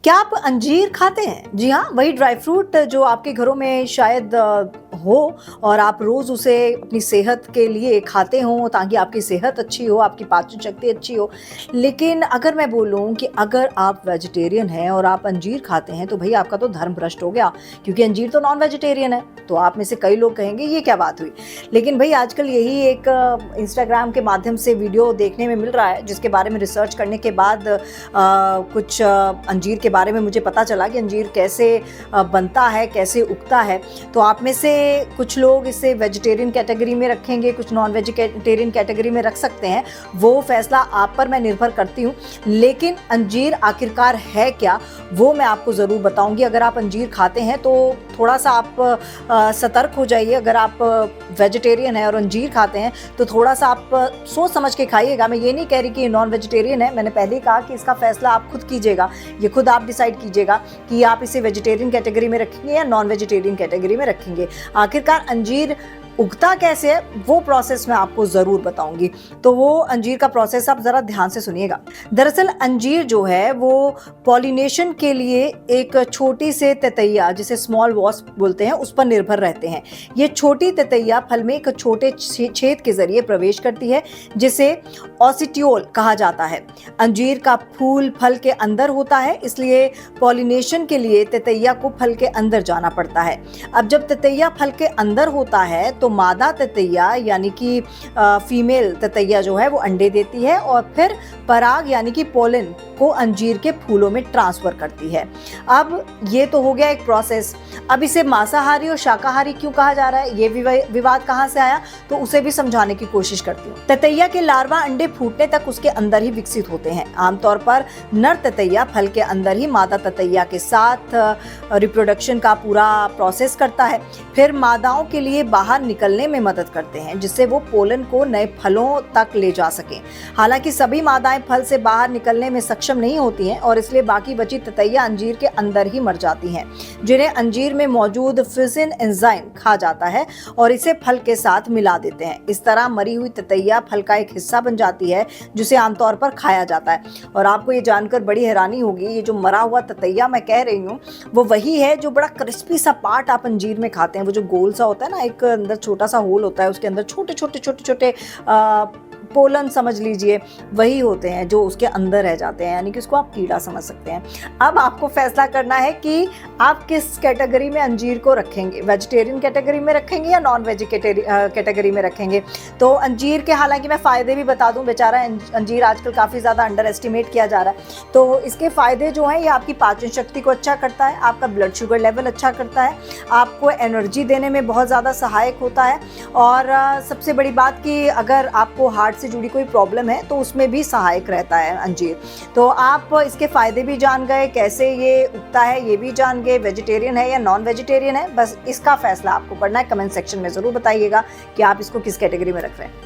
क्या आप अंजीर खाते हैं? जी हाँ, वही ड्राई फ्रूट जो आपके घरों में शायद हो और आप रोज़ उसे अपनी सेहत के लिए खाते हो ताकि आपकी सेहत अच्छी हो, आपकी पाचन शक्ति अच्छी हो। लेकिन अगर मैं बोलूँ कि अगर आप वेजिटेरियन हैं और आप अंजीर खाते हैं तो भई आपका तो धर्म भ्रष्ट हो गया, क्योंकि अंजीर तो नॉन वेजिटेरियन है। तो आप में से कई लोग कहेंगे ये क्या बात हुई? लेकिन भई आजकल यही एक इंस्टाग्राम के माध्यम से वीडियो देखने में मिल रहा है, जिसके बारे में रिसर्च करने के बाद कुछ अंजीर के बारे में मुझे पता चला कि अंजीर कैसे बनता है, कैसे उगता है। तो आप में से कुछ लोग इसे वेजिटेरियन कैटेगरी में रखेंगे, कुछ नॉन वेजिटेरियन कैटेगरी में रख सकते हैं। वो फैसला आप पर मैं निर्भर करती हूँ। लेकिन अंजीर आखिरकार है क्या, वो मैं आपको ज़रूर बताऊँगी। अगर आप अंजीर खाते हैं तो थोड़ा-सा आप सतर्क हो जाइए। अगर आप वेजिटेरियन हैं और अंजीर खाते हैं तो थोड़ा-सा आप सोच समझ के खाइएगा। मैं ये नहीं कह रही कि ये नॉन वेजिटेरियन है। मैंने पहले ही कहा कि इसका फैसला आप खुद कीजिएगा। ये खुद आप डिसाइड कीजिएगा कि आप इसे वेजिटेरियन कैटेगरी में रखेंगे या नॉन वेजिटेरियन कैटेगरी में रखेंगे। आखिरकार अंजीर उगता कैसे है, वो प्रोसेस मैं आपको ज़रूर बताऊंगी। तो वो अंजीर का प्रोसेस आप ज़रा ध्यान से सुनिएगा। दरअसल अंजीर जो है वो पॉलिनेशन के लिए एक छोटी से ततैया, जिसे स्मॉल वॉस्प बोलते हैं, उस पर निर्भर रहते हैं। ये छोटी ततैया फल में एक छोटे छेद के जरिए प्रवेश करती है, जिसे ऑसिट्यूल कहा जाता है। अंजीर का फूल फल के अंदर होता है, इसलिए पॉलिनेशन के लिए ततैया को फल के अंदर जाना पड़ता है। अब जब ततैया फल के अंदर होता है तो मादा ततैया यानी कि फीमेल ततैया जो है वो अंडे देती है और फिर पराग यानी कि पोलन को अंजीर के फूलों में ट्रांसफर करती है। अब ये तो हो गया एक प्रोसेस। अब इसे मांसाहारी और शाकाहारी क्यों कहा जा रहा है, ये विवाद कहाँ से आया, तो उसे भी समझाने की कोशिश करती हूँ। ततैया के लार्वा अंडे फूटने तक उसके अंदर ही विकसित होते हैं। आमतौर पर नर ततैया फल के अंदर ही मादा ततैया के साथ रिप्रोडक्शन का पूरा प्रोसेस करता है, फिर मादाओं के लिए बाहर निकलने में मदद करते हैं, जिससे वो पोलन को नए फलों तक ले जा सकें। हालांकि सभी मादाएं फल से बाहर निकलने में सक्षम नहीं होती हैं और इसलिए बाकी बची ततैया अंजीर के अंदर ही मर जाती हैं, जिन्हें अंजीर में मौजूद फिजिन एंजाइम खा जाता है और इसे फल के साथ मिला देते हैं। इस तरह मरी हुई ततैया फल का एक हिस्सा बन जाती है, जिसे आमतौर पर खाया जाता है। और आपको ये जानकर बड़ी हैरानी होगी, ये जो मरा हुआ ततैया मैं कह रही हूँ वो वही है जो बड़ा क्रिस्पी सा पार्ट आप अंजीर में खाते हैं। वो जो गोल सा होता है ना, एक अंदर छोटा सा होल होता है, उसके अंदर छोटे छोटे पोलन समझ लीजिए, वही होते हैं जो उसके अंदर रह जाते हैं, यानी कि उसको आप कीड़ा समझ सकते हैं। अब आपको फैसला करना है कि आप किस कैटेगरी में अंजीर को रखेंगे, वेजिटेरियन कैटेगरी में रखेंगे या नॉन वेजिटेरियन कैटेगरी में रखेंगे। तो अंजीर के हालांकि मैं फ़ायदे भी बता दूं, बेचारा अंजीर आजकल काफ़ी ज़्यादा अंडर एस्टिमेट किया जा रहा है। तो इसके फ़ायदे जो हैं, ये आपकी पाचन शक्ति को अच्छा करता है, आपका ब्लड शुगर लेवल अच्छा करता है, आपको एनर्जी देने में बहुत ज़्यादा सहायक होता है, और सबसे बड़ी बात कि अगर आपको हार्ट से जुड़ी कोई प्रॉब्लम है तो उसमें भी सहायक रहता है अंजीर। तो आप इसके फ़ायदे भी जान गए, कैसे ये उगता है ये भी जान गए, वेजिटेरियन है या नॉन वेजिटेरियन है। बस इसका फैसला आपको करना है। कमेंट सेक्शन में ज़रूर बताइएगा कि आप इसको किस कैटेगरी में रख रहे हैं।